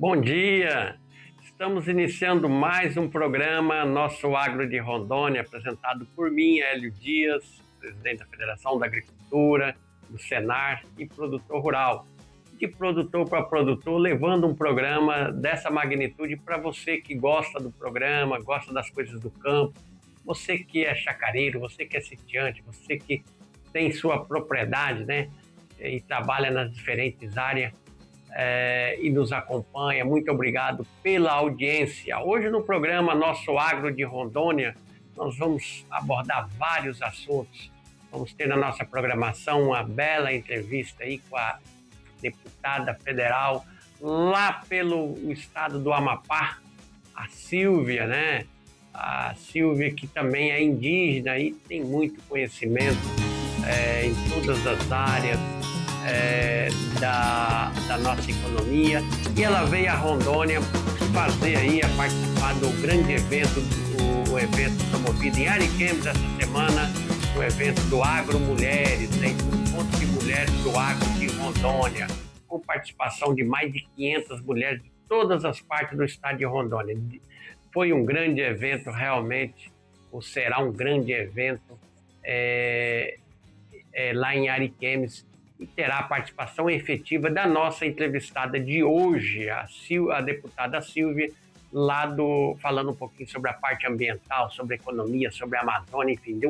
Bom dia! Estamos iniciando mais um programa, Nosso Agro de Rondônia, apresentado por mim, Hélio Dias, presidente da Federação da Agricultura, do Senar e produtor rural. De produtor para produtor, levando um programa dessa magnitude para você que gosta do programa, gosta das coisas do campo, você que é chacareiro, você que é sitiante, você que tem sua propriedade, né? E trabalha nas diferentes áreas. E nos acompanha. Muito obrigado pela audiência. Hoje no programa Nosso Agro de Rondônia, nós vamos abordar vários assuntos. Vamos ter na nossa programação uma bela entrevista aí com a deputada federal lá pelo estado do Amapá, a Sílvia, né? A Sílvia, que também é indígena e tem muito conhecimento em todas as áreas da nossa economia, e ela veio a Rondônia participar do grande evento, o evento promovido em Ariquemes essa semana, o evento do Agro Mulheres, né? Encontro de mulheres do Agro de Rondônia, com participação de mais de 500 mulheres de todas as partes do estado de Rondônia. Foi um grande evento realmente, ou será um grande evento lá em Ariquemes, e terá a participação efetiva da nossa entrevistada de hoje, a deputada Sílvia, falando um pouquinho sobre a parte ambiental, sobre a economia, sobre a Amazônia, enfim,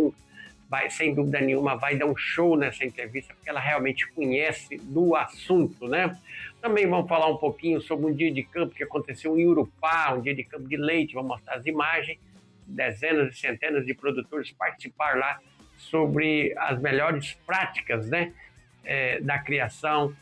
sem dúvida nenhuma vai dar um show nessa entrevista, porque ela realmente conhece do assunto, né? Também vamos falar um pouquinho sobre um dia de campo que aconteceu em Urupá, um dia de campo de leite, vamos mostrar as imagens, dezenas e centenas de produtores participaram lá sobre as melhores práticas, né? Da criação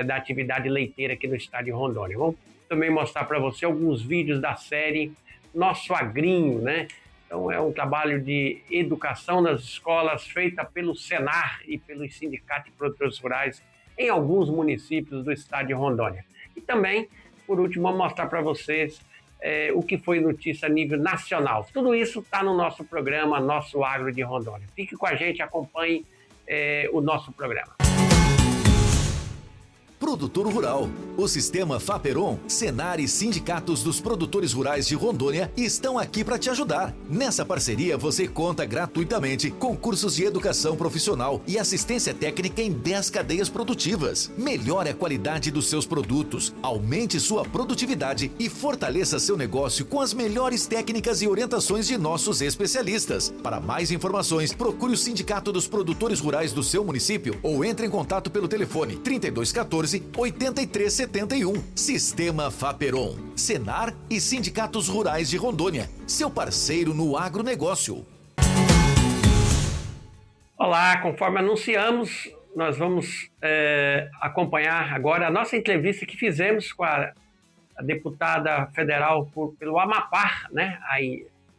da atividade leiteira aqui no estado de Rondônia. Vamos também mostrar para você alguns vídeos da série Nosso Agrinho, né? Então é um trabalho de educação nas escolas feita pelo Senar e pelos sindicatos de produtores rurais em alguns municípios do estado de Rondônia. E também, por último, vamos mostrar para vocês o que foi notícia a nível nacional. Tudo isso está no nosso programa Nosso Agro de Rondônia. Fique com a gente, acompanhe o nosso programa. Produtor Rural. O Sistema Faperon, Senar e sindicatos dos produtores rurais de Rondônia estão aqui para te ajudar. Nessa parceria você conta gratuitamente com cursos de educação profissional e assistência técnica em 10 cadeias produtivas. Melhore a qualidade dos seus produtos, aumente sua produtividade e fortaleça seu negócio com as melhores técnicas e orientações de nossos especialistas. Para mais informações, procure o Sindicato dos Produtores Rurais do seu município ou entre em contato pelo telefone 3214-8371. Sistema Faperon, Senar e Sindicatos Rurais de Rondônia. Seu parceiro no agronegócio. Olá, conforme anunciamos, nós vamos acompanhar agora a nossa entrevista que fizemos com a deputada federal pelo Amapá, né?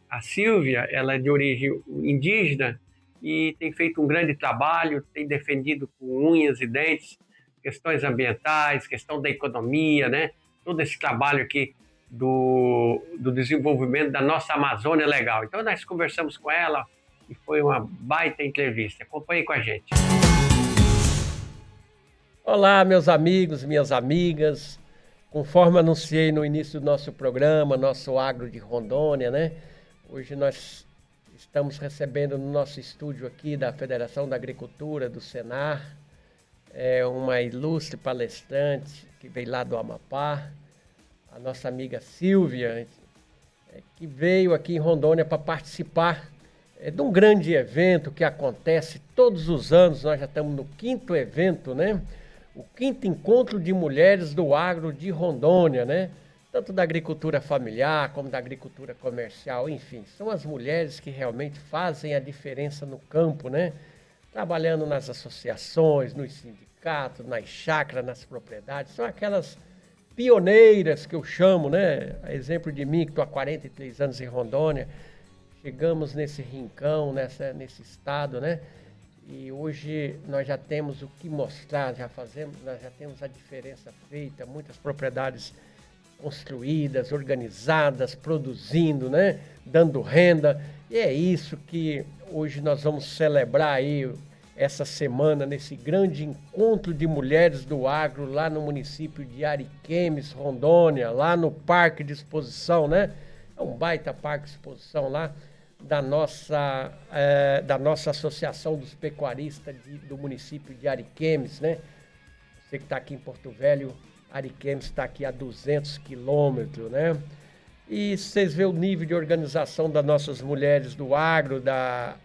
A Sílvia, ela é de origem indígena e tem feito um grande trabalho, tem defendido com unhas e dentes questões ambientais, questão da economia, né? Todo esse trabalho aqui do desenvolvimento da nossa Amazônia legal. Então nós conversamos com ela e foi uma baita entrevista. Acompanhe com a gente. Olá, meus amigos, minhas amigas. Conforme anunciei no início do nosso programa, Nosso Agro de Rondônia, né? Hoje nós estamos recebendo no nosso estúdio aqui da Federação da Agricultura, do Senar, uma ilustre palestrante que veio lá do Amapá, a nossa amiga Sílvia, que veio aqui em Rondônia para participar de um grande evento que acontece todos os anos. Nós já estamos no 5º evento, né? O 5º Encontro de Mulheres do Agro de Rondônia, né? Tanto da agricultura familiar como da agricultura comercial, enfim, são as mulheres que realmente fazem a diferença no campo, né? Trabalhando nas associações, nos sindicatos, nas chácaras, nas propriedades, são aquelas pioneiras que eu chamo, né? A exemplo de mim, que estou há 43 anos em Rondônia, chegamos nesse rincão, nesse estado, né? E hoje nós já temos o que mostrar, nós já temos a diferença feita, muitas propriedades construídas, organizadas, produzindo, né? Dando renda. E é isso que hoje nós vamos celebrar aí essa semana nesse grande encontro de mulheres do agro lá no município de Ariquemes, Rondônia, lá no Parque de Exposição, né? É um baita parque de exposição lá da nossa Associação dos Pecuaristas do município de Ariquemes, né? Você que está aqui em Porto Velho, Ariquemes está aqui a 200 quilômetros, né? E vocês veem o nível de organização das nossas mulheres do agro, da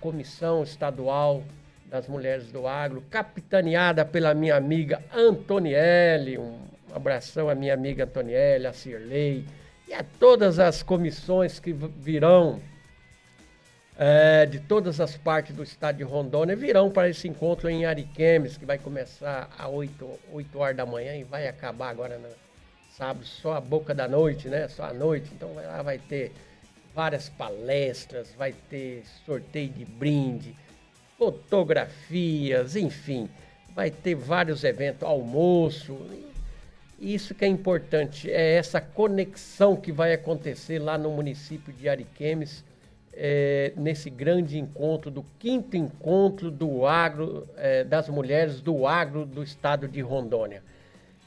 Comissão Estadual das Mulheres do Agro, capitaneada pela minha amiga Antonielle. Um abração à minha amiga Antonielle, a Cirlei, e a todas as comissões que virão de todas as partes do estado de Rondônia, virão para esse encontro em Ariquemes, que vai começar às 8 horas da manhã e vai acabar agora no sábado, só a boca da noite, né? Só à noite. Então lá vai ter várias palestras, vai ter sorteio de brinde, fotografias, enfim, vai ter vários eventos, almoço. E isso que é importante, é essa conexão que vai acontecer lá no município de Ariquemes, nesse grande encontro, do 5º encontro do agro, das mulheres do agro do estado de Rondônia.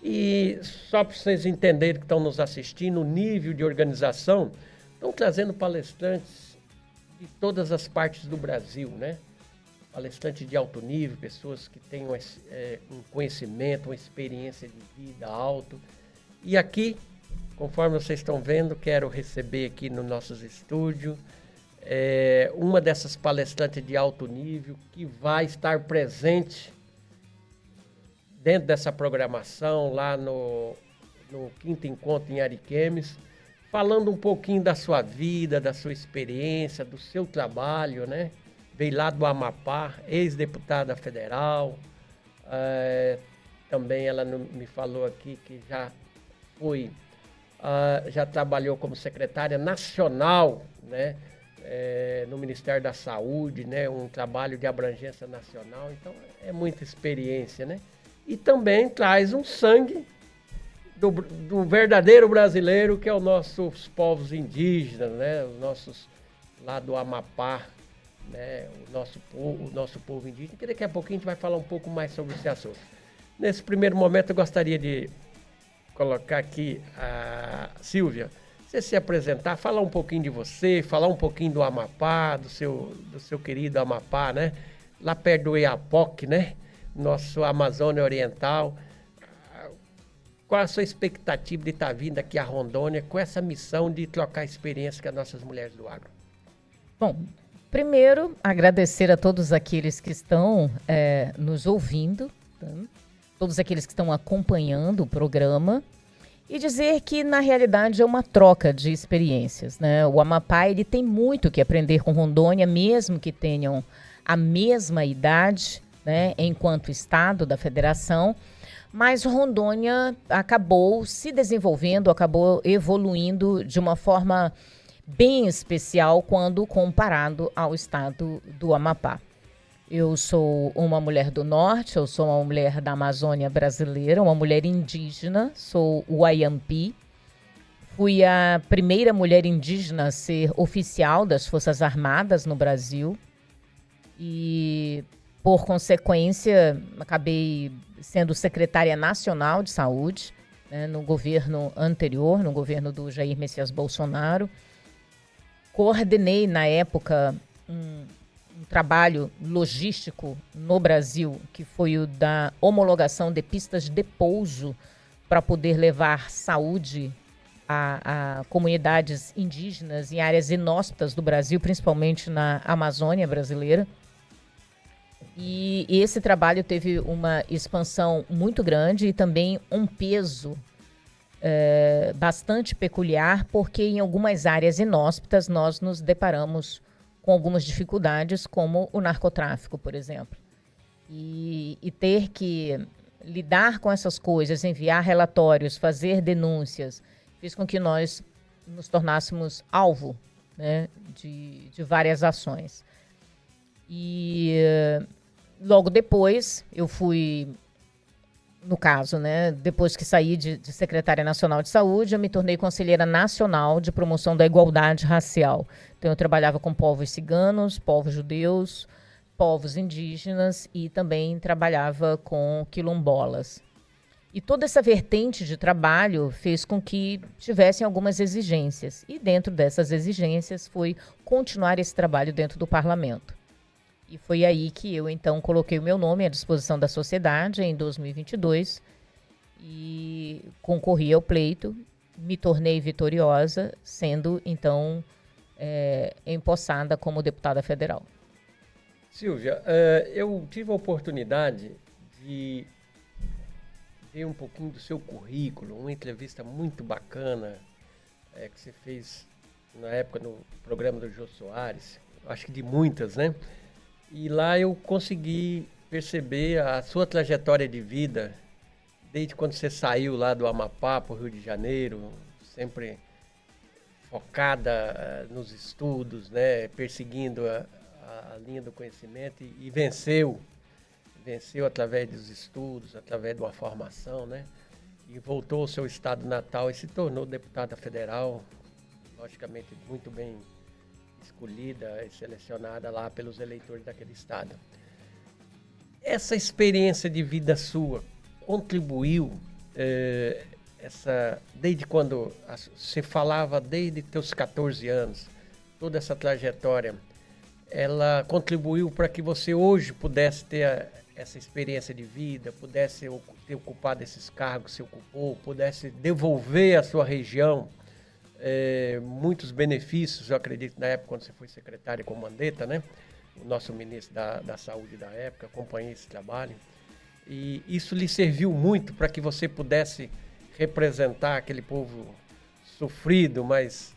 E só para vocês entenderem que estão nos assistindo, o nível de organização, estão trazendo palestrantes de todas as partes do Brasil, né? Palestrantes de alto nível, pessoas que têm um conhecimento, uma experiência de vida alto. E aqui, conforme vocês estão vendo, quero receber aqui no nossos estúdios uma dessas palestrantes de alto nível que vai estar presente dentro dessa programação lá no 5º encontro em Ariquemes, falando um pouquinho da sua vida, da sua experiência, do seu trabalho, né? Veio lá do Amapá, ex-deputada federal. Também ela me falou aqui que já trabalhou como secretária nacional, né? No Ministério da Saúde, né? Um trabalho de abrangência nacional. Então, é muita experiência, né? E também traz um sangue do verdadeiro brasileiro, que é os nossos povos indígenas, né? Os nossos lá do Amapá, né? O nosso povo indígena, que daqui a pouquinho a gente vai falar um pouco mais sobre esse assunto. Nesse primeiro momento eu gostaria de colocar aqui a Silvia, você se apresentar, falar um pouquinho de você, falar um pouquinho do Amapá, do seu querido Amapá, né? Lá perto do Oiapoque, né? Nosso Amazônia Oriental. Qual a sua expectativa de estar vindo aqui a Rondônia com essa missão de trocar experiência com as nossas mulheres do agro? Bom, primeiro, agradecer a todos aqueles que estão nos ouvindo, tá? Todos aqueles que estão acompanhando o programa, e dizer que, na realidade, é uma troca de experiências, né? O Amapá, ele tem muito que aprender com Rondônia, mesmo que tenham a mesma idade, né, enquanto estado da federação, mas Rondônia acabou se desenvolvendo, acabou evoluindo de uma forma bem especial quando comparado ao estado do Amapá. Eu sou uma mulher do norte, eu sou uma mulher da Amazônia brasileira, uma mulher indígena, sou Wayampi. Fui a primeira mulher indígena a ser oficial das Forças Armadas no Brasil e, por consequência, acabei sendo secretária nacional de saúde, né, no governo anterior, no governo do Jair Messias Bolsonaro. Coordenei, na época, um trabalho logístico no Brasil, que foi o da homologação de pistas de pouso para poder levar saúde a comunidades indígenas em áreas inóspitas do Brasil, principalmente na Amazônia brasileira. E esse trabalho teve uma expansão muito grande e também um peso bastante peculiar, porque em algumas áreas inóspitas nós nos deparamos com algumas dificuldades, como o narcotráfico, por exemplo. E ter que lidar com essas coisas, enviar relatórios, fazer denúncias, fez com que nós nos tornássemos alvo, né, de várias ações. E logo depois eu fui, no caso, né, depois que saí de secretária nacional de saúde, eu me tornei conselheira nacional de promoção da igualdade racial. Então eu trabalhava com povos ciganos, povos judeus, povos indígenas e também trabalhava com quilombolas. E toda essa vertente de trabalho fez com que tivessem algumas exigências. E dentro dessas exigências foi continuar esse trabalho dentro do parlamento. E foi aí que eu, então, coloquei o meu nome à disposição da sociedade em 2022 e concorri ao pleito, me tornei vitoriosa, sendo, então, empossada como deputada federal. Silvia, eu tive a oportunidade de ver um pouquinho do seu currículo, uma entrevista muito bacana que você fez na época no programa do Jô Soares, acho que de muitas, né? E lá eu consegui perceber a sua trajetória de vida, desde quando você saiu lá do Amapá para o Rio de Janeiro, sempre focada nos estudos, né? Perseguindo a linha do conhecimento e venceu através dos estudos, através de uma formação, né? E voltou ao seu estado natal e se tornou deputada federal, logicamente muito bem escolhida e selecionada lá pelos eleitores daquele estado. Essa experiência de vida sua contribuiu, desde quando você falava, desde teus 14 anos, toda essa trajetória, ela contribuiu para que você hoje pudesse ter essa experiência de vida, pudesse ter ocupado esses cargos que você ocupou, pudesse devolver à sua região muitos benefícios, eu acredito, na época quando você foi secretária com Mandetta, né? O nosso ministro da Saúde da época, acompanhei esse trabalho. E isso lhe serviu muito para que você pudesse representar aquele povo sofrido, mas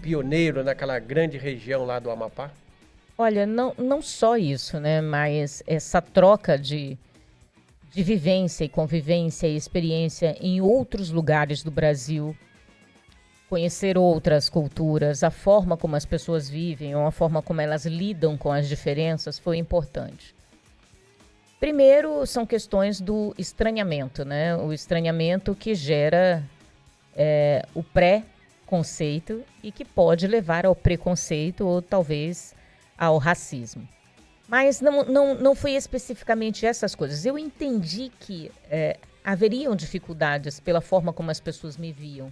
pioneiro naquela grande região lá do Amapá? Olha, não só isso, né? Mas essa troca de vivência e convivência e experiência em outros lugares do Brasil, conhecer outras culturas, a forma como as pessoas vivem, ou a forma como elas lidam com as diferenças foi importante. Primeiro, são questões do estranhamento, né? O estranhamento que gera o pré-conceito e que pode levar ao preconceito ou talvez ao racismo. Mas não foi especificamente essas coisas. Eu entendi que haveriam dificuldades pela forma como as pessoas me viam.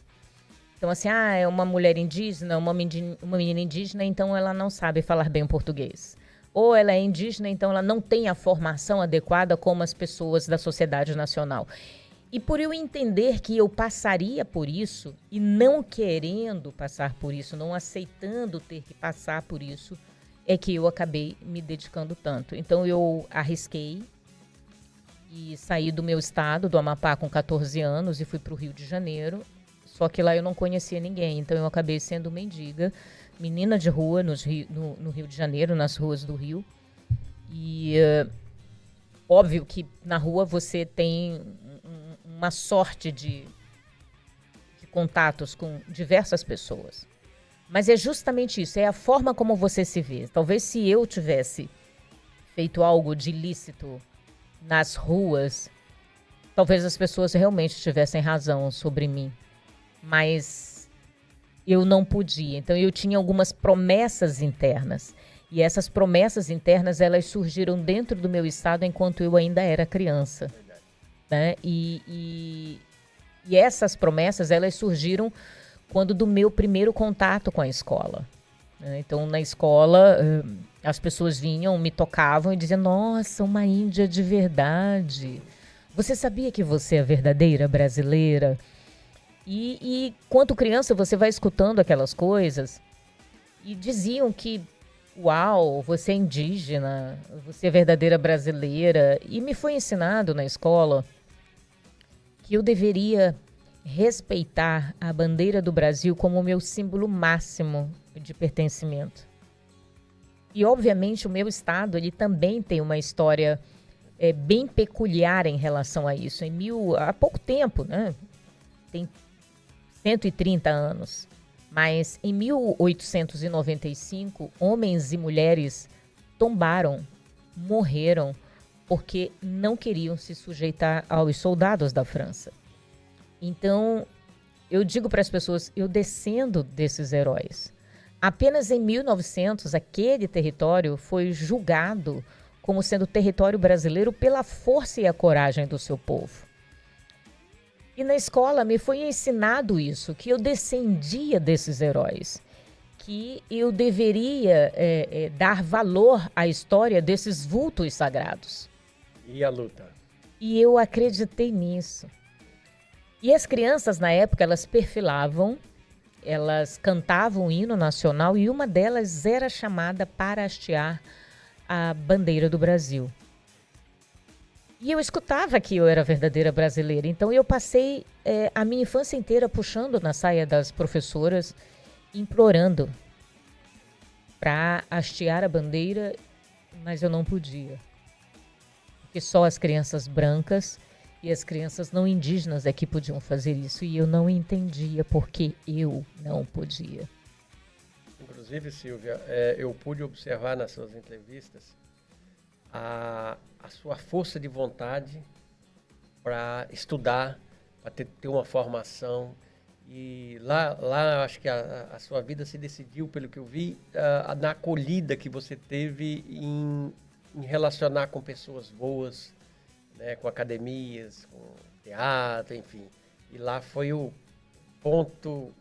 Então, assim, é uma mulher indígena, uma menina indígena, então ela não sabe falar bem o português. Ou ela é indígena, então ela não tem a formação adequada como as pessoas da sociedade nacional. E por eu entender que eu passaria por isso, e não querendo passar por isso, não aceitando ter que passar por isso, é que eu acabei me dedicando tanto. Então eu arrisquei e saí do meu estado, do Amapá, com 14 anos e fui para o Rio de Janeiro. Só que lá eu não conhecia ninguém, então eu acabei sendo mendiga, menina de rua no Rio de Janeiro, nas ruas do Rio. E óbvio que na rua você tem uma sorte de contatos com diversas pessoas. Mas é justamente isso, é a forma como você se vê. Talvez se eu tivesse feito algo de ilícito nas ruas, talvez as pessoas realmente tivessem razão sobre mim. Mas eu não podia. Então eu tinha algumas promessas internas. E essas promessas internas, elas surgiram dentro do meu estado enquanto eu ainda era criança. Né? E essas promessas, elas surgiram quando do meu primeiro contato com a escola. Então, na escola, as pessoas vinham, me tocavam e diziam, nossa, uma índia de verdade. Você sabia que você é verdadeira brasileira? E quando criança, você vai escutando aquelas coisas e diziam que, uau, você é indígena, você é verdadeira brasileira. E me foi ensinado na escola que eu deveria respeitar a bandeira do Brasil como o meu símbolo máximo de pertencimento. E, obviamente, o meu estado ele também tem uma história bem peculiar em relação a isso. Há pouco tempo, né? Tem 130 anos. Mas em 1895, homens e mulheres tombaram, morreram, porque não queriam se sujeitar aos soldados da França. Então, eu digo para as pessoas, eu descendo desses heróis. Apenas em 1900, aquele território foi julgado como sendo território brasileiro pela força e a coragem do seu povo. E na escola me foi ensinado isso, que eu descendia desses heróis, que eu deveria dar valor à história desses vultos sagrados. E a luta? E eu acreditei nisso. E as crianças, na época, elas perfilavam, elas cantavam o hino nacional e uma delas era chamada para hastear a bandeira do Brasil. E eu escutava que eu era verdadeira brasileira. Então eu passei a minha infância inteira puxando na saia das professoras, implorando para hastear a bandeira, mas eu não podia. Porque só as crianças brancas e as crianças não indígenas é que podiam fazer isso. E eu não entendia porque eu não podia. Inclusive, Silvia, eu pude observar nas suas entrevistas a sua força de vontade para estudar, para ter uma formação. E lá acho que a sua vida se decidiu, pelo que eu vi, na acolhida que você teve em relacionar com pessoas boas, né, com academias, com teatro, enfim. E lá foi o ponto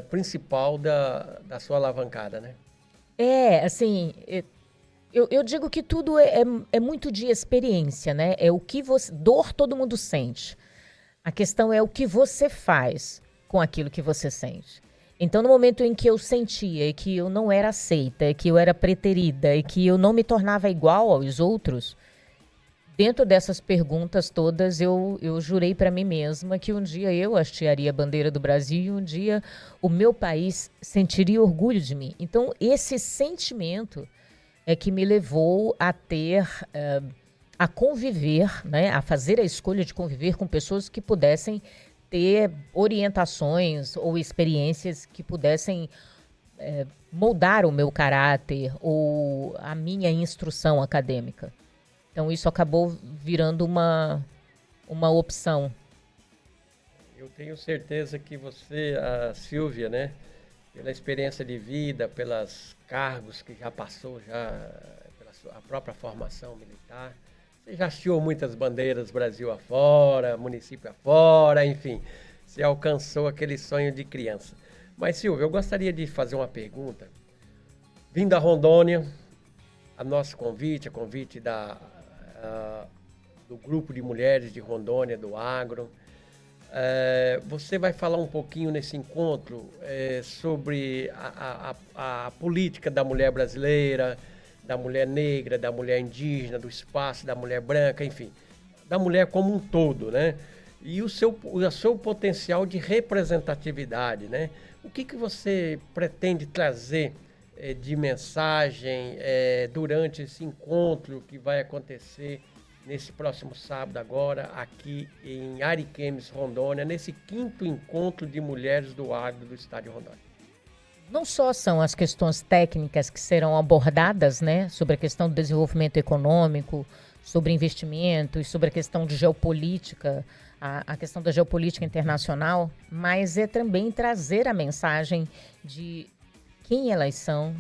principal da sua alavancada, né? Assim, eu digo que tudo é muito de experiência, né? É o que você... Dor todo mundo sente. A questão é o que você faz com aquilo que você sente. Então, no momento em que eu sentia que eu não era aceita, que eu era preterida e que eu não me tornava igual aos outros, dentro dessas perguntas todas, eu jurei para mim mesma que um dia eu hastearia a bandeira do Brasil e um dia o meu país sentiria orgulho de mim. Então, esse sentimento é que me levou a a conviver, né, a fazer a escolha de conviver com pessoas que pudessem ter orientações ou experiências que pudessem moldar o meu caráter ou a minha instrução acadêmica. Então, isso acabou virando uma opção. Eu tenho certeza que você, a Silvia, né, pela experiência de vida, pelos cargos que já passou, pela sua própria formação militar, você já hasteou muitas bandeiras Brasil afora, município afora, enfim, você alcançou aquele sonho de criança. Mas, Silvia, eu gostaria de fazer uma pergunta. Vindo a Rondônia, a nosso convite, a convite do grupo de mulheres de Rondônia, do Agro, você vai falar um pouquinho nesse encontro sobre a política da mulher brasileira, da mulher negra, da mulher indígena, do espaço da mulher branca, enfim, da mulher como um todo, né? E o seu potencial de representatividade, né? O que você pretende trazer de mensagem durante esse encontro que vai acontecer nesse próximo sábado agora, aqui em Ariquemes, Rondônia, nesse 5º encontro de mulheres do agro do estado de Rondônia? Não só são as questões técnicas que serão abordadas, né, sobre a questão do desenvolvimento econômico, sobre investimentos, sobre a questão de geopolítica, a questão da geopolítica internacional, mas é também trazer a mensagem de quem elas são,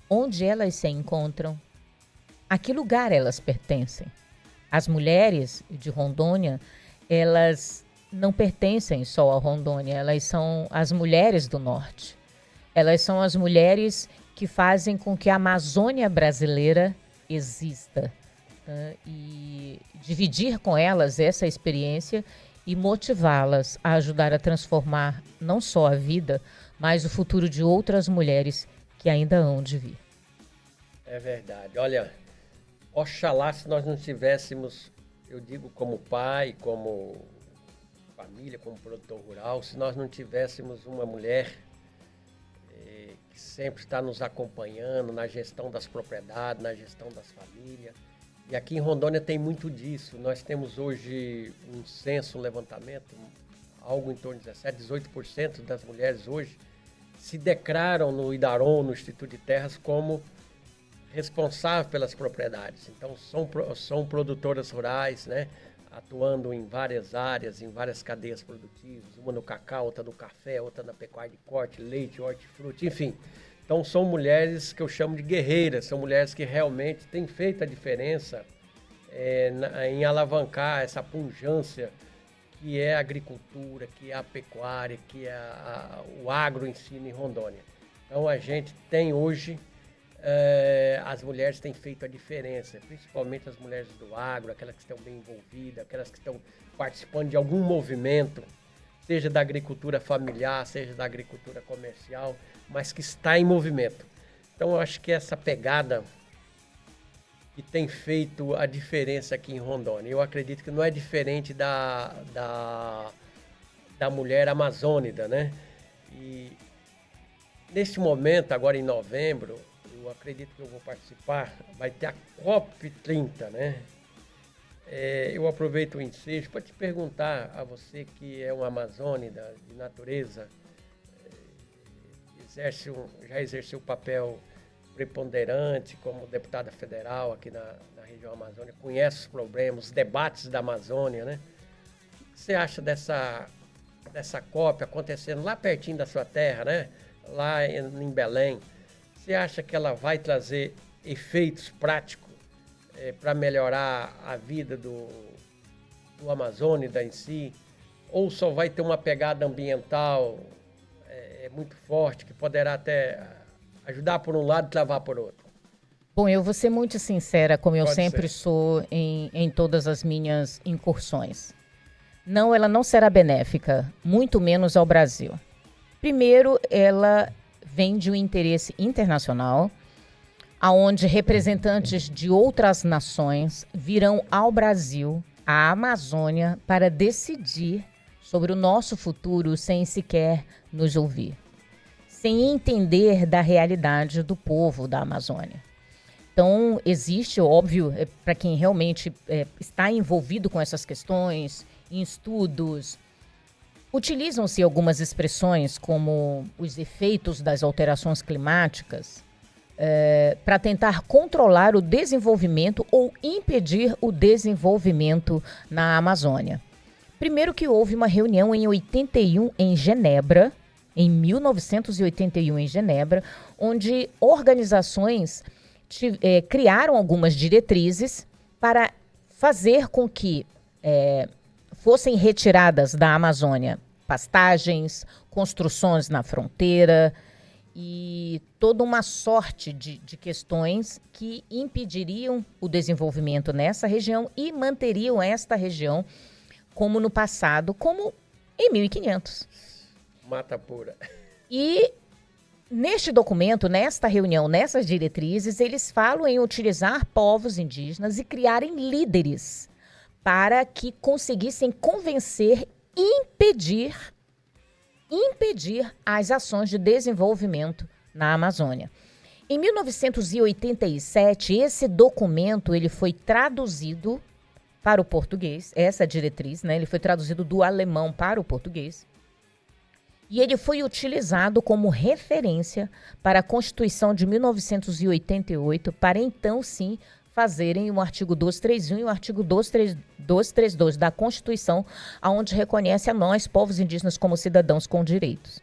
onde elas se encontram, a que lugar elas pertencem. As mulheres de Rondônia, elas não pertencem só a Rondônia, elas são as mulheres do norte. Elas são as mulheres que fazem com que a Amazônia brasileira exista. E dividir com elas essa experiência e motivá-las a ajudar a transformar não só a vida, mas o futuro de outras mulheres que ainda hão de vir. É verdade. Olha, oxalá se nós não tivéssemos, eu digo como pai, como família, como produtor rural, se nós não tivéssemos uma mulher que sempre está nos acompanhando na gestão das propriedades, na gestão das famílias. E aqui em Rondônia tem muito disso. Nós temos hoje um censo, um levantamento, algo em torno de 17%, 18% das mulheres hoje se declaram no IDARON, no Instituto de Terras, como responsáveis pelas propriedades. Então, são produtoras rurais, né? Atuando em várias áreas, em várias cadeias produtivas, uma no cacau, outra no café, outra na pecuária de corte, leite, hortifruti, enfim. Então são mulheres que eu chamo de guerreiras, são mulheres que realmente têm feito a diferença em alavancar essa pujança que é a agricultura, que é a pecuária, que é o agro em si em Rondônia. Então a gente tem hoje, as mulheres têm feito a diferença, principalmente as mulheres do agro, aquelas que estão bem envolvidas, aquelas que estão participando de algum movimento, seja da agricultura familiar, seja da agricultura comercial, mas que está em movimento. Então eu acho que essa pegada que tem feito a diferença aqui em Rondônia. Eu acredito que não é diferente da mulher amazônica, né? E neste momento, agora em novembro, eu acredito que eu vou participar, vai ter a COP30, né? Eu aproveito o ensejo para te perguntar a você que é uma amazônida de natureza, já exerceu papel preponderante como deputada federal aqui na região Amazônia, conhece os problemas, os debates da Amazônia, né? O que você acha dessa COP acontecendo lá pertinho da sua terra, né? Lá em Belém? Você acha que ela vai trazer efeitos práticos para melhorar a vida do amazônida em si? Ou só vai ter uma pegada ambiental muito forte, que poderá até ajudar por um lado e travar por outro? Bom, eu vou ser muito sincera, como eu sempre sou em todas as minhas incursões. Não, ela não será benéfica, muito menos ao Brasil. Primeiro, ela vem de um interesse internacional, aonde representantes de outras nações virão ao Brasil, à Amazônia, para decidir sobre o nosso futuro sem sequer nos ouvir, sem entender da realidade do povo da Amazônia. Então, existe, óbvio, para quem realmente está envolvido com essas questões, em estudos, utilizam-se algumas expressões como os efeitos das alterações climáticas para tentar controlar o desenvolvimento ou impedir o desenvolvimento na Amazônia. Primeiro que houve uma reunião em 81 em Genebra, em 1981 em Genebra, onde organizações criaram algumas diretrizes para fazer com que fossem retiradas da Amazônia pastagens, construções na fronteira e toda uma sorte de questões que impediriam o desenvolvimento nessa região e manteriam esta região como no passado, como em 1500. Mata pura. E neste documento, nesta reunião, nessas diretrizes, eles falam em utilizar povos indígenas e criarem líderes para que conseguissem convencer e impedir as ações de desenvolvimento na Amazônia. Em 1987, esse documento ele foi traduzido para o português, essa diretriz, né? Ele foi traduzido do alemão para o português. E ele foi utilizado como referência para a Constituição de 1988, para então sim fazerem o artigo 231 e o artigo 232 da Constituição, onde reconhece a nós, povos indígenas, como cidadãos com direitos.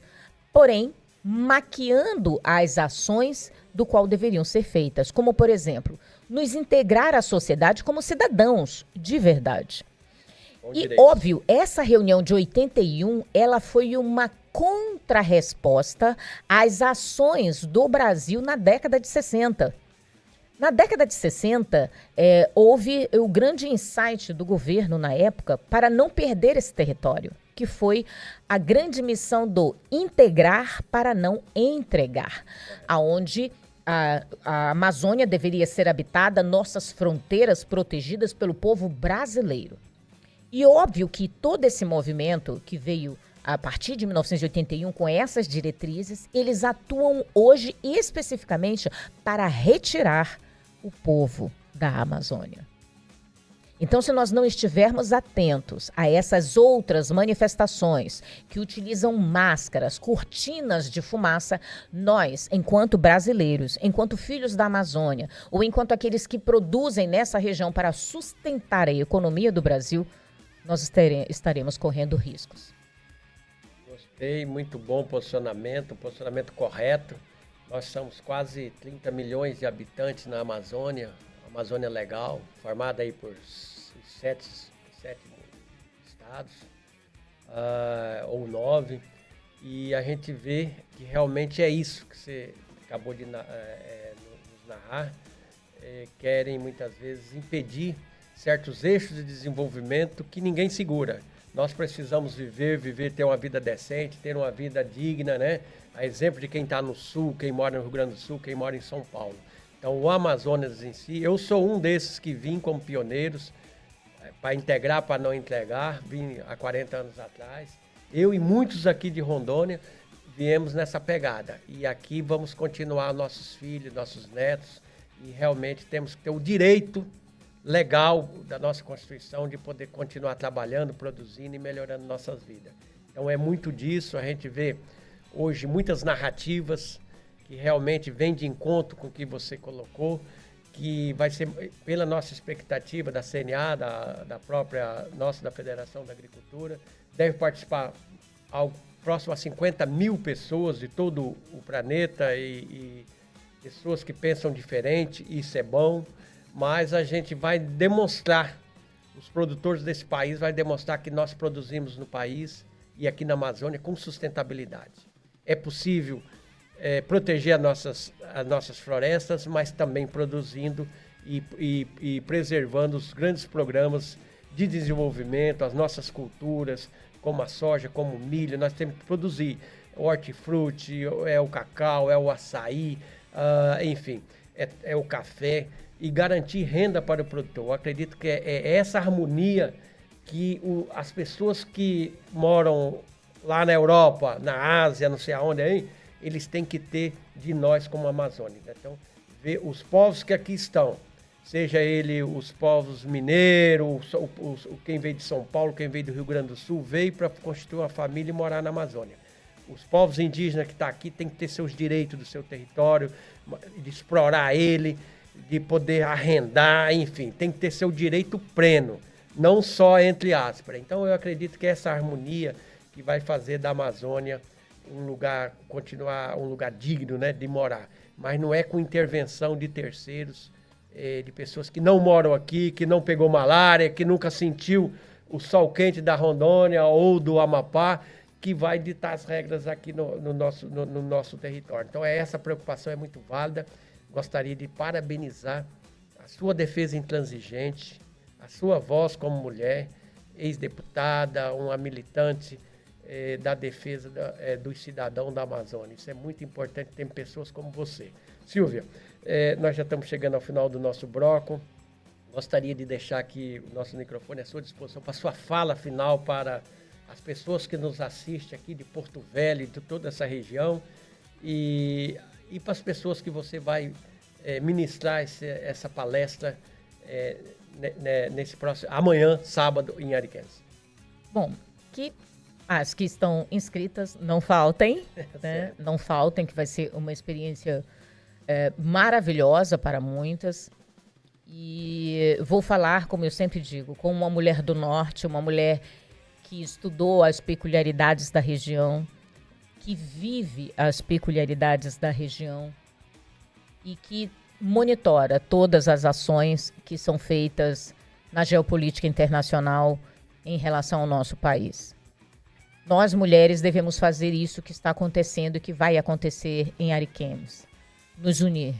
Porém, maquiando as ações do qual deveriam ser feitas, como, por exemplo, nos integrar à sociedade como cidadãos de verdade. E, óbvio, essa reunião de 81, ela foi uma contrarresposta às ações do Brasil na década de 60. Na década de 60, houve o grande insight do governo na época para não perder esse território, que foi a grande missão do integrar para não entregar, aonde a Amazônia deveria ser habitada, nossas fronteiras protegidas pelo povo brasileiro. E óbvio que todo esse movimento que veio a partir de 1981 com essas diretrizes, eles atuam hoje especificamente para retirar o povo da Amazônia. Então, se nós não estivermos atentos a essas outras manifestações que utilizam máscaras, cortinas de fumaça, nós, enquanto brasileiros, enquanto filhos da Amazônia, ou enquanto aqueles que produzem nessa região para sustentar a economia do Brasil, nós estaremos correndo riscos. Gostei, muito bom posicionamento, posicionamento correto. Nós somos quase 30 milhões de habitantes na Amazônia, Amazônia legal, formada aí por sete estados, ou 9, e a gente vê que realmente é isso que você acabou de nos narrar. Querem muitas vezes impedir certos eixos de desenvolvimento que ninguém segura. Nós precisamos viver, ter uma vida decente, ter uma vida digna, né? A exemplo de quem está no Sul, quem mora no Rio Grande do Sul, quem mora em São Paulo. Então, o Amazonas em si, eu sou um desses que vim como pioneiros para integrar, para não entregar, vim há 40 anos atrás. Eu e muitos aqui de Rondônia viemos nessa pegada. E aqui vamos continuar nossos filhos, nossos netos, e realmente temos que ter o direito legal da nossa Constituição de poder continuar trabalhando, produzindo e melhorando nossas vidas. Então é muito disso, a gente vê hoje muitas narrativas que realmente vêm de encontro com o que você colocou, que vai ser, pela nossa expectativa da CNA, da própria nossa, da Federação da Agricultura, deve participar ao próximo a 50 mil pessoas de todo o planeta e pessoas que pensam diferente, isso é bom, mas a gente vai demonstrar, os produtores desse país vai demonstrar que nós produzimos no país e aqui na Amazônia com sustentabilidade. É possível proteger as nossas florestas, mas também produzindo e preservando os grandes programas de desenvolvimento, as nossas culturas, como a soja, como o milho. Nós temos que produzir hortifruti, é o cacau, é o açaí, enfim, é o café, e garantir renda para o produtor. Eu acredito que é essa harmonia que as pessoas que moram lá na Europa, na Ásia, não sei aonde aí, eles têm que ter de nós como Amazônia. Então, ver os povos que aqui estão, seja ele os povos mineiros, quem veio de São Paulo, quem veio do Rio Grande do Sul, veio para constituir uma família e morar na Amazônia. Os povos indígenas que estão aqui têm que ter seus direitos do seu território, de explorar ele, de poder arrendar, enfim, tem que ter seu direito pleno, não só entre aspas. Então eu acredito que essa harmonia que vai fazer da Amazônia continuar um lugar digno, né, de morar. Mas não é com intervenção de terceiros, de pessoas que não moram aqui, que não pegou malária, que nunca sentiu o sol quente da Rondônia ou do Amapá, que vai ditar as regras aqui no nosso território. Então essa preocupação é muito válida. Gostaria de parabenizar a sua defesa intransigente, a sua voz como mulher, ex-deputada, uma militante da defesa do cidadão da Amazônia. Isso é muito importante, tem pessoas como você. Silvia, nós já estamos chegando ao final do nosso bloco. Gostaria de deixar aqui o nosso microfone à sua disposição para a sua fala final para as pessoas que nos assistem aqui de Porto Velho e de toda essa região e para as pessoas que você vai ministrar essa palestra nesse próximo amanhã, sábado, em Ariquemes. Bom, que as que estão inscritas não faltem, né? Não faltem, que vai ser uma experiência maravilhosa para muitas. E vou falar, como eu sempre digo, com uma mulher do Norte, uma mulher que estudou as peculiaridades da região, que vive as peculiaridades da região e que monitora todas as ações que são feitas na geopolítica internacional em relação ao nosso país. Nós, mulheres, devemos fazer isso que está acontecendo e que vai acontecer em Ariquemes. Nos unir,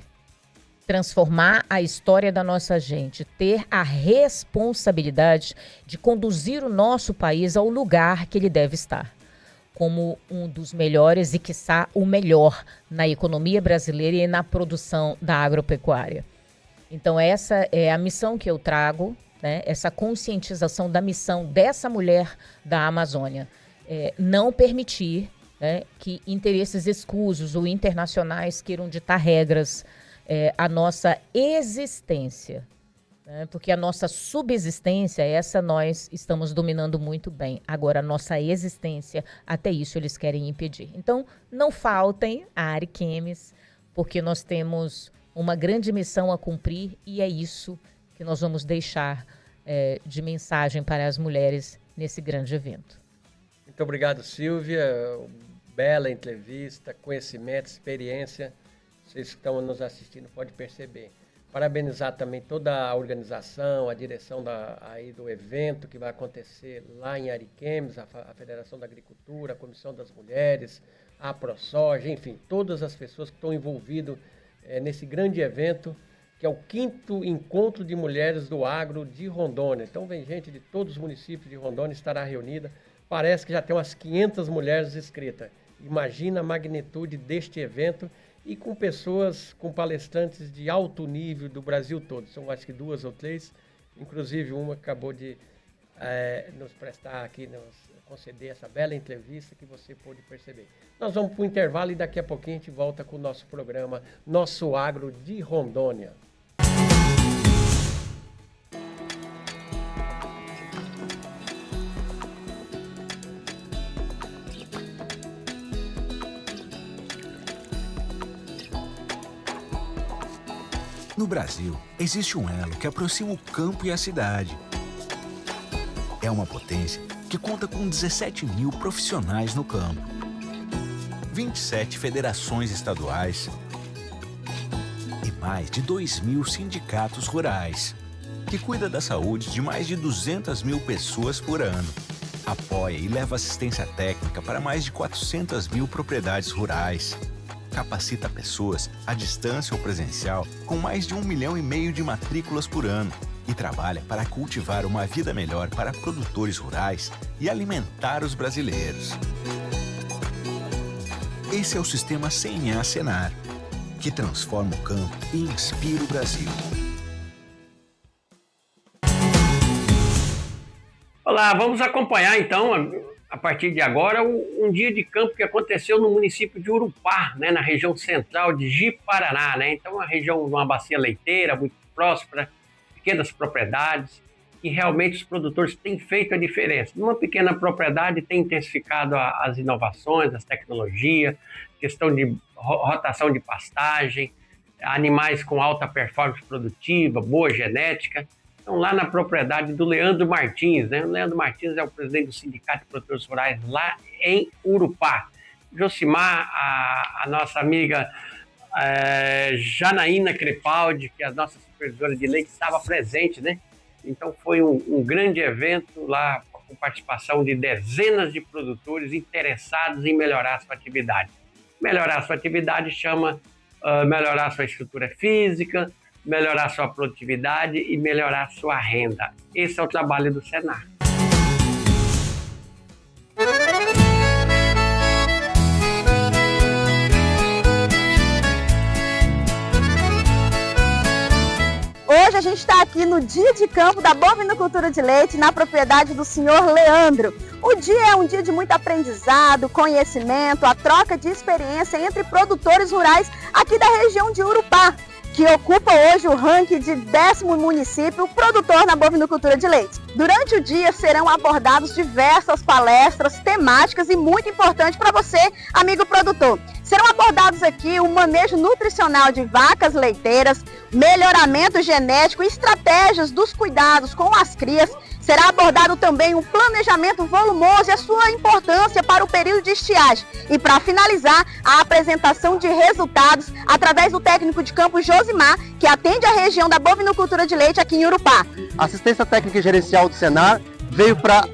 transformar a história da nossa gente, ter a responsabilidade de conduzir o nosso país ao lugar que ele deve estar, como um dos melhores e, quiçá, o melhor na economia brasileira e na produção da agropecuária. Então, essa é a missão que eu trago, né? Essa conscientização da missão dessa mulher da Amazônia. Não permitir, né, que interesses escusos ou internacionais queiram ditar regras à nossa existência. Porque a nossa subsistência, essa nós estamos dominando muito bem. Agora, a nossa existência, até isso eles querem impedir. Então, não faltem a Ariquemes, porque nós temos uma grande missão a cumprir e é isso que nós vamos deixar de mensagem para as mulheres nesse grande evento. Muito obrigado, Silvia. Bela entrevista, conhecimento, experiência. vocês que estão nos assistindo podem perceber. Parabenizar também toda a organização, a direção aí do evento que vai acontecer lá em Ariquemes, a Federação da Agricultura, a Comissão das Mulheres, a ProSoja, enfim, todas as pessoas que estão envolvidas nesse grande evento, que é o 5º Encontro de Mulheres do Agro de Rondônia. Então vem gente de todos os municípios de Rondônia, estará reunida. Parece que já tem umas 500 mulheres inscritas. Imagina a magnitude deste evento e com pessoas, com palestrantes de alto nível do Brasil todo. São acho que 2 ou 3, inclusive uma acabou de nos prestar aqui, nos conceder essa bela entrevista que você pôde perceber. Nós vamos para o intervalo e daqui a pouquinho a gente volta com o nosso programa Nosso Agro de Rondônia. No Brasil, existe um elo que aproxima o campo e a cidade. É uma potência que conta com 17 mil profissionais no campo, 27 federações estaduais e mais de 2.000 sindicatos rurais, que cuida da saúde de mais de 200 mil pessoas por ano. Apoia e leva assistência técnica para mais de 400 mil propriedades rurais. Capacita pessoas, à distância ou presencial, com mais de 1,5 milhão de matrículas por ano e trabalha para cultivar uma vida melhor para produtores rurais e alimentar os brasileiros. Esse é o sistema CNA Senar, que transforma o campo e inspira o Brasil. Olá, vamos acompanhar então, a partir de agora, um dia de campo que aconteceu no município de Urupá, né, na região central de Ji-Paraná, né? Então, uma região de uma bacia leiteira muito próspera, pequenas propriedades, e realmente os produtores têm feito a diferença. Numa pequena propriedade tem intensificado as inovações, as tecnologias, questão de rotação de pastagem, animais com alta performance produtiva, boa genética. Então, lá na propriedade do Leandro Martins, né? O Leandro Martins é o presidente do Sindicato de Produtores Rurais lá em Urupá. Josimar, a nossa amiga Janaína Crepaldi, que é a nossa supervisora de leite, estava presente, né? Então, foi um grande evento lá, com participação de dezenas de produtores interessados em melhorar a sua atividade. Melhorar a sua atividade chama melhorar a sua estrutura física, melhorar a sua produtividade e melhorar a sua renda. Esse é o trabalho do Senar. Hoje a gente está aqui no dia de campo da bovinocultura de leite, na propriedade do senhor Leandro. O dia é um dia de muito aprendizado, conhecimento, a troca de experiência entre produtores rurais aqui da região de Urupá, que ocupa hoje o ranking de 10º município produtor na bovinocultura de leite. Durante o dia serão abordadas diversas palestras temáticas e muito importante para você, amigo produtor. Serão abordados aqui o manejo nutricional de vacas leiteiras, melhoramento genético e estratégias dos cuidados com as crias. Será abordado também um planejamento volumoso e a sua importância para o período de estiagem. E para finalizar, a apresentação de resultados através do técnico de campo Josimar, que atende a região da bovinocultura de leite aqui em Urupá. A assistência técnica e gerencial do Senar veio para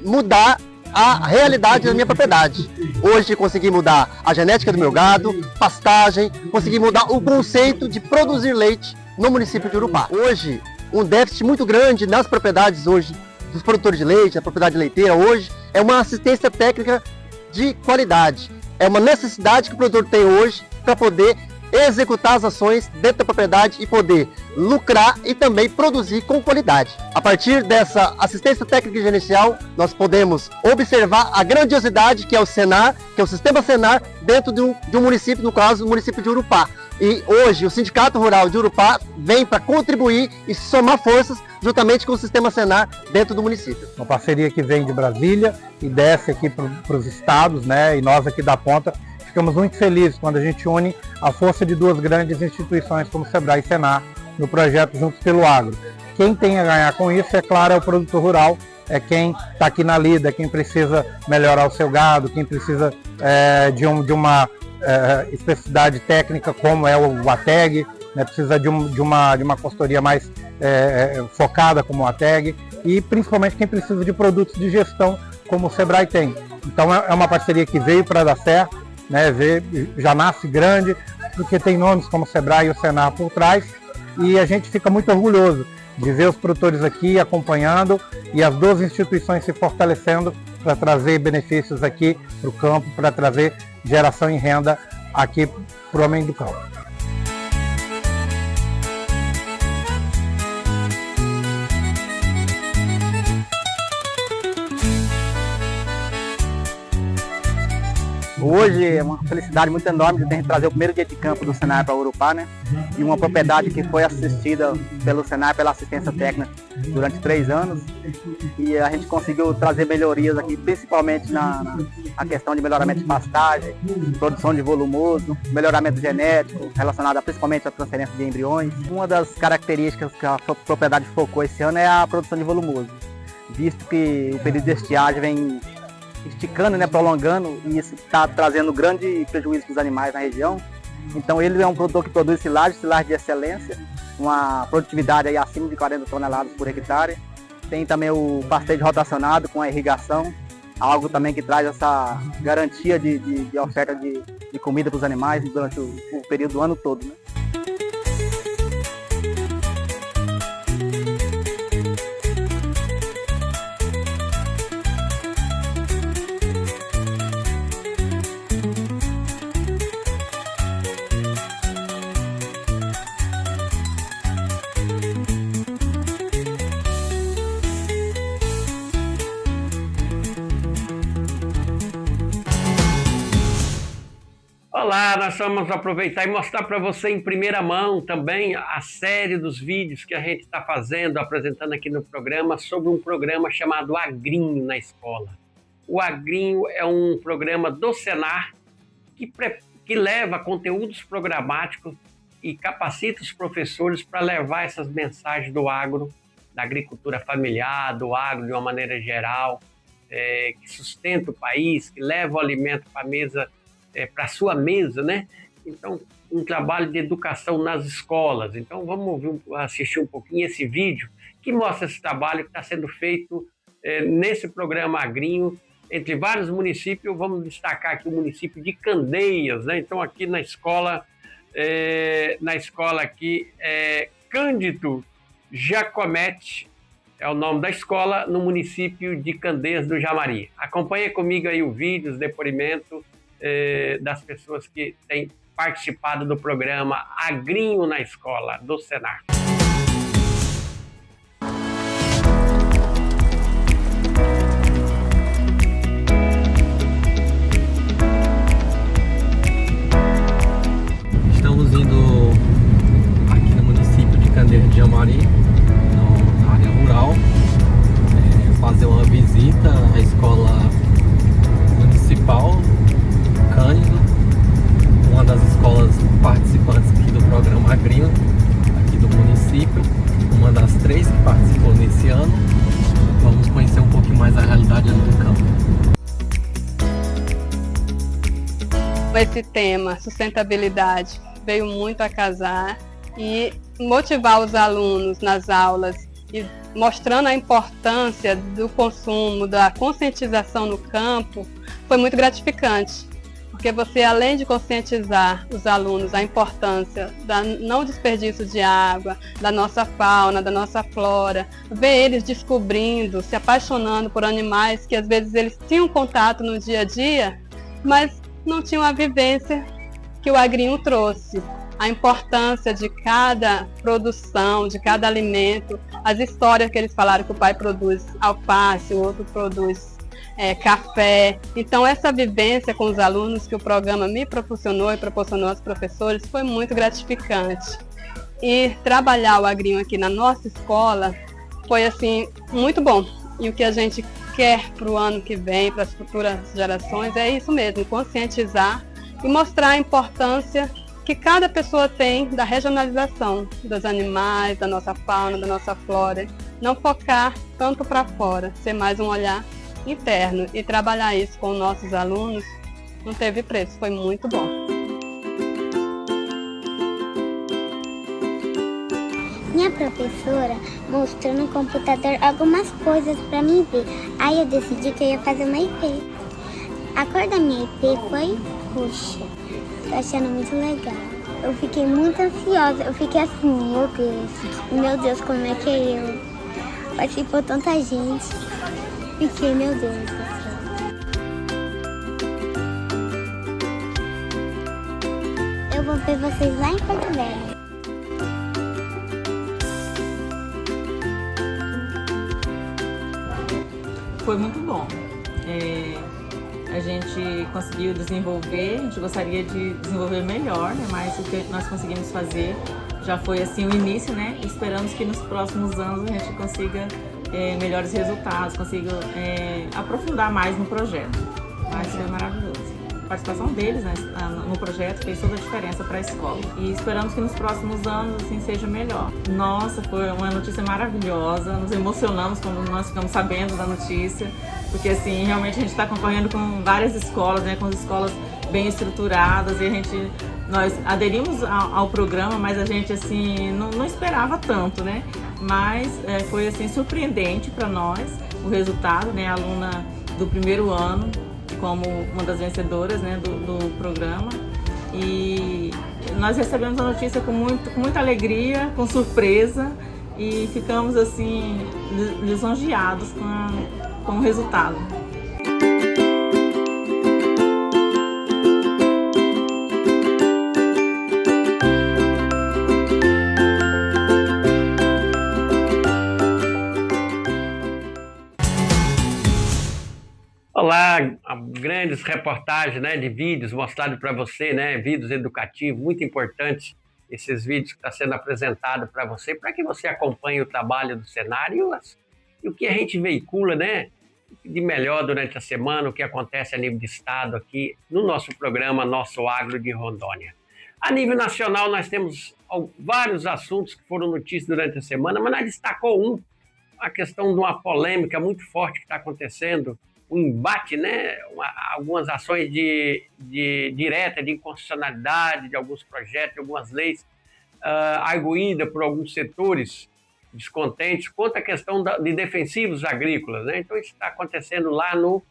mudar a realidade da minha propriedade. Hoje consegui mudar a genética do meu gado, pastagem, consegui mudar o conceito de produzir leite no município de Urupá. Hoje, um déficit muito grande nas propriedades hoje, dos produtores de leite, da propriedade leiteira hoje, é uma assistência técnica de qualidade. É uma necessidade que o produtor tem hoje para poder executar as ações dentro da propriedade e poder lucrar e também produzir com qualidade. A partir dessa assistência técnica e gerencial, nós podemos observar a grandiosidade que é o Senar, que é o sistema Senar dentro de um município, no caso o município de Urupá. E hoje o Sindicato Rural de Urupá vem para contribuir e somar forças juntamente com o sistema Senar dentro do município. Uma parceria que vem de Brasília e desce aqui para os estados, né? E nós aqui da ponta ficamos muito felizes quando a gente une a força de duas grandes instituições como Sebrae e Senar no projeto Juntos pelo Agro. Quem tem a ganhar com isso, é claro, é o produtor rural, é quem está aqui na lida, quem precisa melhorar o seu gado, quem precisa de uma especificidade técnica, como é o ATEG, né? Precisa de uma consultoria mais focada como o ATEG, e principalmente quem precisa de produtos de gestão, como o Sebrae tem. Então é uma parceria que veio para dar certo, né? Já nasce grande, porque tem nomes como o Sebrae e o Senar por trás, e a gente fica muito orgulhoso de ver os produtores aqui acompanhando e as duas instituições se fortalecendo para trazer benefícios aqui para o campo, para trazer geração em renda aqui para o homem do campo. Hoje é uma felicidade muito enorme de a gente trazer o primeiro dia de campo do Senar para Urupá, né? E uma propriedade que foi assistida pelo Senar, pela assistência técnica durante 3 anos. E a gente conseguiu trazer melhorias aqui, principalmente na questão de melhoramento de pastagem, produção de volumoso, melhoramento genético, relacionado principalmente à transferência de embriões. Uma das características que a propriedade focou esse ano é a produção de volumoso, visto que o período de estiagem vem esticando, né, prolongando, e isso está trazendo grande prejuízo para os animais na região. Então ele é um produtor que produz silagem de excelência, uma produtividade aí acima de 40 toneladas por hectare. Tem também o pastejo rotacionado com a irrigação, algo também que traz essa garantia de oferta de comida para os animais durante o período do ano todo, né? Olá, nós vamos aproveitar e mostrar para você em primeira mão também a série dos vídeos que a gente está fazendo, apresentando aqui no programa, sobre um programa chamado Agrinho na Escola. O Agrinho é um programa do Senar que leva conteúdos programáticos e capacita os professores para levar essas mensagens do agro, da agricultura familiar, do agro de uma maneira geral, que sustenta o país, que leva o alimento para a mesa, para a sua mesa, né? Então, um trabalho de educação nas escolas. Então, vamos assistir um pouquinho esse vídeo que mostra esse trabalho que está sendo feito nesse programa Agrinho, entre vários municípios. Vamos destacar aqui o município de Candeias, né? Então, aqui na escola aqui, Cândido Jacomete é o nome da escola, no município de Candeias do Jamari. Acompanhe comigo aí o vídeo, os depoimentos das pessoas que têm participado do programa Agrinho na Escola, do Senar. Estamos indo aqui no município de Candeias de Jamari, na área rural, fazer uma visita à escola municipal Cândido, uma das escolas participantes aqui do programa Agrinho, aqui do município, uma das 3 que participou nesse ano. Vamos conhecer um pouquinho mais a realidade do campo. Esse tema, sustentabilidade, veio muito a casar e motivar os alunos nas aulas e mostrando a importância do consumo, da conscientização no campo, foi muito gratificante. Porque você, além de conscientizar os alunos a importância do não desperdício de água, da nossa fauna, da nossa flora, ver eles descobrindo, se apaixonando por animais que às vezes eles tinham contato no dia a dia, mas não tinham a vivência que o Agrinho trouxe. A importância de cada produção, de cada alimento, as histórias que eles falaram que o pai produz alface, o outro produz café. Então essa vivência com os alunos que o programa me proporcionou e proporcionou aos professores foi muito gratificante. E trabalhar o Agrinho aqui na nossa escola foi assim muito bom. E o que a gente quer para o ano que vem, para as futuras gerações, é isso mesmo, conscientizar e mostrar a importância que cada pessoa tem da regionalização dos animais, da nossa fauna, da nossa flora. Não focar tanto para fora, ser mais um olhar interno, e trabalhar isso com nossos alunos não teve preço, foi muito bom. minha professora mostrou no computador algumas coisas para mim ver. Aí eu decidi que eu ia fazer uma IP. A cor da minha IP foi roxa. Tô achando muito legal. Eu fiquei muito ansiosa. Eu fiquei assim, meu Deus, como é que eu participou tanta gente. Fiquei, meu Deus do céu. Eu vou ver vocês lá em Porto Velho. Foi muito bom. A gente conseguiu desenvolver, a gente gostaria de desenvolver melhor, né? Mas o que nós conseguimos fazer já foi assim o início, né? Esperamos que nos próximos anos a gente consiga melhores resultados, consiga aprofundar mais no projeto. Mas foi maravilhoso. A participação deles, né, no projeto fez toda a diferença para a escola. E esperamos que nos próximos anos assim seja melhor. Nossa, foi uma notícia maravilhosa, nos emocionamos quando nós ficamos sabendo da notícia, porque assim, realmente a gente está concorrendo com várias escolas, né, com escolas bem estruturadas, e nós aderimos ao programa, mas a gente assim não esperava tanto, né? Mas foi assim surpreendente para nós o resultado, né? A aluna do primeiro ano como uma das vencedoras, né, do programa, e nós recebemos a notícia com muita alegria, com surpresa, e ficamos assim lisonjeados com o resultado. Olá, grandes reportagens, né, de vídeos mostrados para você, né, vídeos educativos, muito importantes, esses vídeos que estão sendo apresentados para você, para que você acompanhe o trabalho do cenário e o que a gente veicula, né, de melhor durante a semana, o que acontece a nível de estado aqui no nosso programa, Nosso Agro de Rondônia. A nível nacional, nós temos vários assuntos que foram notícias durante a semana, mas nós destacou a questão de uma polêmica muito forte que está acontecendo, um embate, né, algumas ações direta de inconstitucionalidade de alguns projetos, de algumas leis, arguída por alguns setores descontentes quanto à questão de defensivos agrícolas, né? Então isso está acontecendo lá no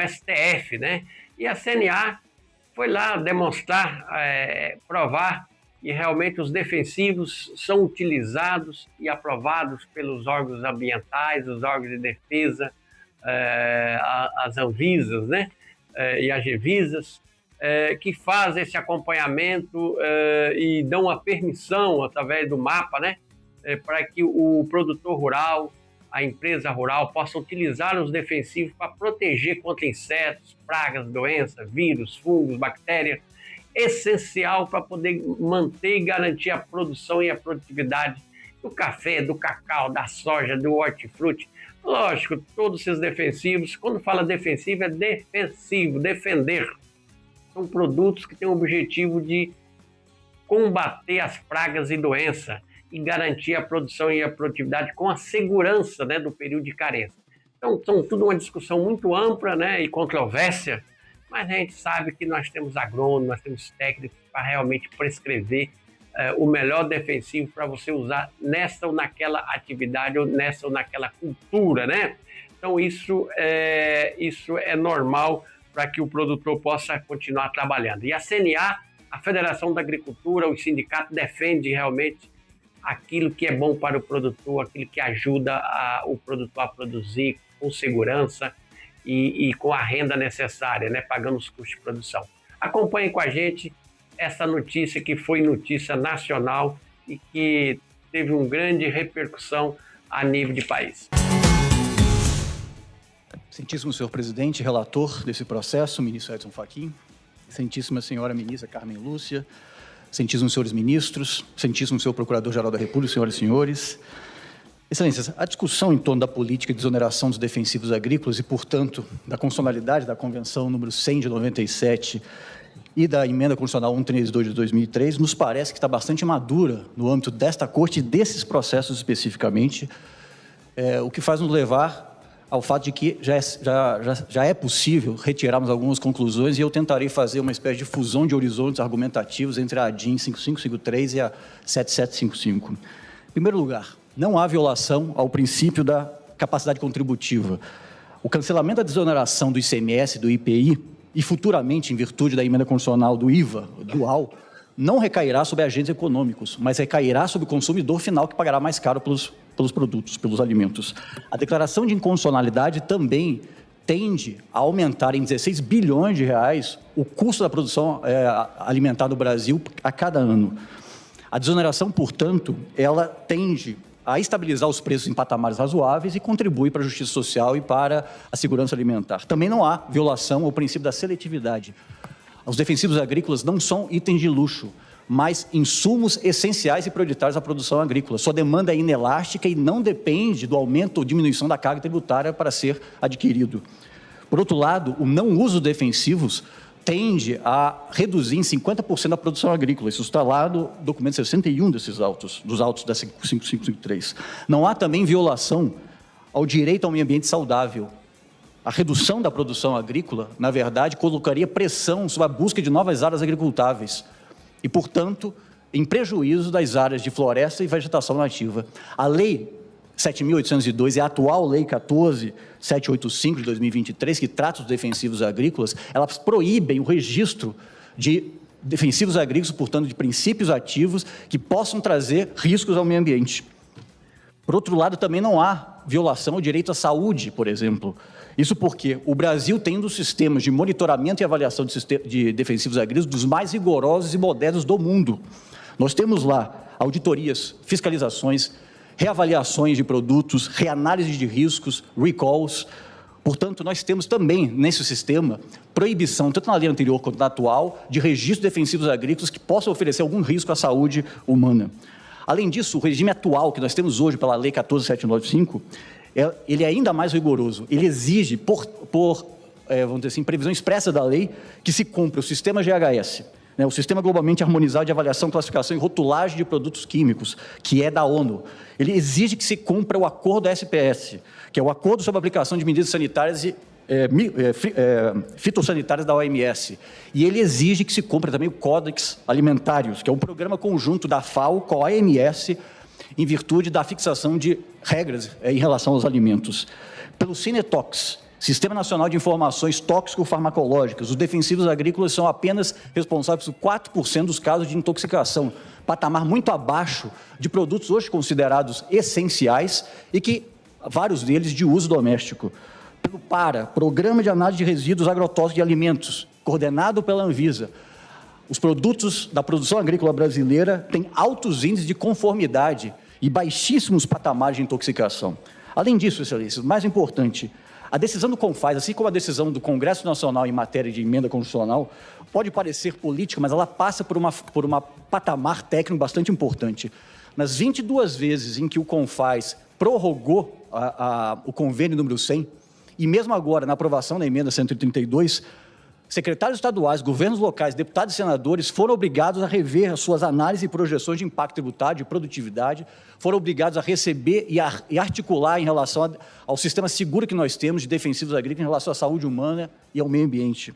STF, né? E a CNA foi lá demonstrar, provar que realmente os defensivos são utilizados e aprovados pelos órgãos ambientais, os órgãos de defesa, as Anvisas, né, e as Revisas, que fazem esse acompanhamento e dão a permissão através do mapa, né, para que o produtor rural, a empresa rural possa utilizar os defensivos para proteger contra insetos, pragas, doenças, vírus, fungos, bactérias, essencial para poder manter e garantir a produção e a produtividade do café, do cacau, da soja, do hortifruti. Lógico, todos esses defensivos, quando fala defensivo, é defensivo, defender. São produtos que têm o objetivo de combater as pragas e doenças e garantir a produção e a produtividade com a segurança, né, do período de carência. Então, são tudo uma discussão muito ampla, né, e controvérsia, mas a gente sabe que nós temos agrônomos, nós temos técnicos para realmente prescrever o melhor defensivo para você usar nessa ou naquela atividade ou nessa ou naquela cultura, né? Então isso é normal para que o produtor possa continuar trabalhando. E a CNA, a Federação da Agricultura, o sindicato defende realmente aquilo que é bom para o produtor, aquilo que ajuda o produtor a produzir com segurança e com a renda necessária, né? Pagando os custos de produção. Acompanhe com a gente essa notícia que foi notícia nacional e que teve uma grande repercussão a nível de país. Excelentíssimo senhor presidente, relator desse processo, ministro Edson Fachin, excelentíssima senhora ministra Carmen Lúcia, excelentíssimos senhores ministros, excelentíssimo senhor procurador-geral da República, senhoras e senhores. Excelências, a discussão em torno da política de desoneração dos defensivos agrícolas e, portanto, da constitucionalidade da Convenção número 100 de 97 e da Emenda Constitucional 132 de 2003, nos parece que está bastante madura no âmbito desta Corte e desses processos especificamente, o que faz nos levar ao fato de que já é possível retirarmos algumas conclusões e eu tentarei fazer uma espécie de fusão de horizontes argumentativos entre a DIN 5553 e a 7755. Em primeiro lugar, não há violação ao princípio da capacidade contributiva. O cancelamento da desoneração do ICMS, do IPI, e futuramente, em virtude da emenda constitucional do IVA dual, não recairá sobre agentes econômicos, mas recairá sobre o consumidor final, que pagará mais caro pelos produtos, pelos alimentos. A declaração de inconstitucionalidade também tende a aumentar em 16 bilhões de reais o custo da produção alimentar do Brasil a cada ano. A desoneração, portanto, ela tende a estabilizar os preços em patamares razoáveis e contribui para a justiça social e para a segurança alimentar. Também não há violação ao princípio da seletividade. Os defensivos agrícolas não são itens de luxo, mas insumos essenciais e prioritários à produção agrícola. Sua demanda é inelástica e não depende do aumento ou diminuição da carga tributária para ser adquirido. Por outro lado, o não uso de defensivos tende a reduzir em 50% a produção agrícola. Isso está lá no documento 61 dos autos da 5553. Não há também violação ao direito ao meio ambiente saudável. A redução da produção agrícola, na verdade, colocaria pressão sobre a busca de novas áreas agricultáveis e, portanto, em prejuízo das áreas de floresta e vegetação nativa. A Lei 7.802 e a atual Lei 14.785 de 2023, que trata os defensivos agrícolas, elas proíbem o registro de defensivos agrícolas, portanto, de princípios ativos que possam trazer riscos ao meio ambiente. Por outro lado, também não há violação ao direito à saúde, por exemplo. Isso porque o Brasil tem um dos sistemas de monitoramento e avaliação de defensivos agrícolas dos mais rigorosos e modernos do mundo. Nós temos lá auditorias, fiscalizações, reavaliações de produtos, reanálise de riscos, recalls. Portanto, nós temos também, nesse sistema, proibição, tanto na lei anterior quanto na atual, de registro de defensivos agrícolas que possam oferecer algum risco à saúde humana. Além disso, o regime atual que nós temos hoje pela Lei 14.795, ele é ainda mais rigoroso. Ele exige, vamos dizer assim, previsão expressa da lei, que se cumpra o sistema GHS, o Sistema Globalmente Harmonizado de Avaliação, Classificação e Rotulagem de Produtos Químicos, que é da ONU. Ele exige que se cumpra o acordo da SPS, que é o Acordo sobre a Aplicação de Medidas Sanitárias e fitossanitárias da OMS. E ele exige que se cumpra também o Códex Alimentários, que é um programa conjunto da FAO com a OMS, em virtude da fixação de regras em relação aos alimentos. Pelo Cinetox, Sistema Nacional de Informações Tóxico-Farmacológicas, os defensivos agrícolas são apenas responsáveis por 4% dos casos de intoxicação, patamar muito abaixo de produtos hoje considerados essenciais e que vários deles de uso doméstico. Pelo PARA, Programa de Análise de Resíduos Agrotóxicos de Alimentos, coordenado pela Anvisa, os produtos da produção agrícola brasileira têm altos índices de conformidade e baixíssimos patamares de intoxicação. Além disso, excelências, o mais importante, a decisão do CONFAS, assim como a decisão do Congresso Nacional em matéria de emenda constitucional, pode parecer política, mas ela passa por uma patamar técnico bastante importante. Nas 22 vezes em que o CONFAS prorrogou o convênio número 100, e mesmo agora, na aprovação da emenda 132, secretários estaduais, governos locais, deputados e senadores foram obrigados a rever as suas análises e projeções de impacto tributário, de produtividade, foram obrigados a receber e articular em relação ao sistema seguro que nós temos de defensivos agrícolas em relação à saúde humana e ao meio ambiente.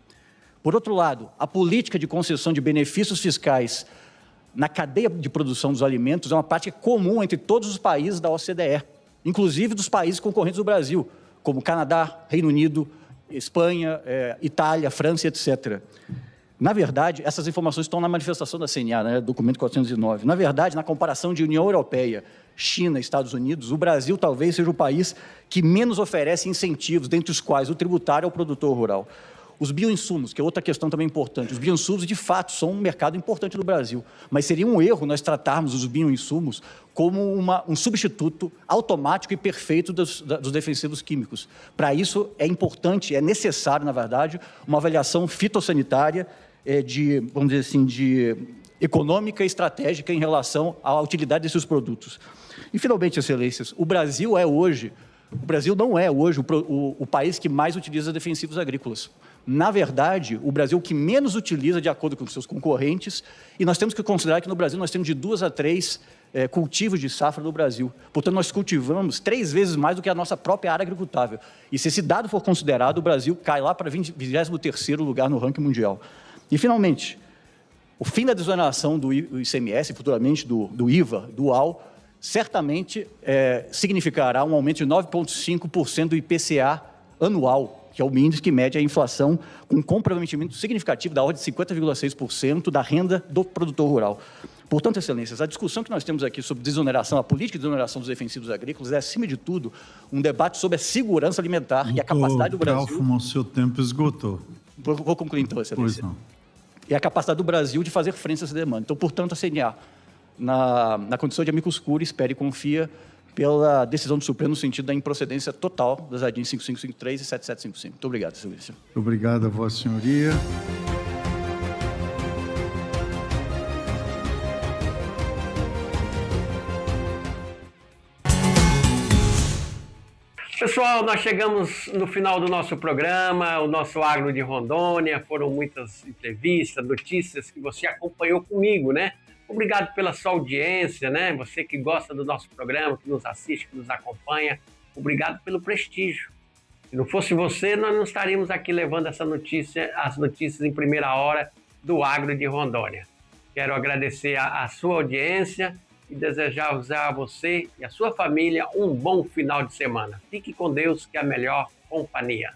Por outro lado, a política de concessão de benefícios fiscais na cadeia de produção dos alimentos é uma prática comum entre todos os países da OCDE, inclusive dos países concorrentes do Brasil, como Canadá, Reino Unido, Espanha, Itália, França, etc. Na verdade, essas informações estão na manifestação da CNA, documento 409. Na verdade, na comparação de União Europeia, China e Estados Unidos, o Brasil talvez seja o país que menos oferece incentivos, dentre os quais o tributário ao produtor rural. Os bioinsumos, que é outra questão também importante. Os bioinsumos, de fato, são um mercado importante no Brasil, mas seria um erro nós tratarmos os bioinsumos como um substituto automático e perfeito dos defensivos químicos. Para isso, é importante, é necessário, na verdade, uma avaliação fitossanitária vamos dizer assim, de econômica e estratégica em relação à utilidade desses produtos. E, finalmente, excelências, o Brasil não é hoje o país que mais utiliza defensivos agrícolas. Na verdade, o Brasil que menos utiliza de acordo com os seus concorrentes, e nós temos que considerar que no Brasil nós temos de 2 a 3 cultivos de safra no Brasil. Portanto, nós cultivamos 3 vezes mais do que a nossa própria área agricultável. E se esse dado for considerado, o Brasil cai lá para 23º lugar no ranking mundial. E, finalmente, o fim da desoneração do ICMS, futuramente do IVA, dual, certamente significará um aumento de 9,5% do IPCA anual, que é o índice que mede a inflação, com um comprometimento significativo da ordem de 50,6% da renda do produtor rural. Portanto, excelências, a discussão que nós temos aqui sobre desoneração, a política de desoneração dos defensivos agrícolas, é, acima de tudo, um debate sobre a segurança alimentar e a capacidade do Brasil... Kaufmann, o seu tempo esgotou. Vou concluir, então, excelência. Pois não. E a capacidade do Brasil de fazer frente a essa demanda. Então, portanto, a CNA, na condição de amicus curiae, espera e confia pela decisão do Supremo no sentido da improcedência total das ADIs 5553 e 7755. Muito obrigado, excelência. Obrigado a Vossa Senhoria. Pessoal, nós chegamos no final do nosso programa, o nosso Agro de Rondônia. Foram muitas entrevistas, notícias que você acompanhou comigo, né? Obrigado pela sua audiência, né? Você que gosta do nosso programa, que nos assiste, que nos acompanha. Obrigado pelo prestígio. Se não fosse você, nós não estaríamos aqui levando as notícias em primeira hora do Agro de Rondônia. Quero agradecer a sua audiência e desejar a você e a sua família um bom final de semana. Fique com Deus, que é a melhor companhia.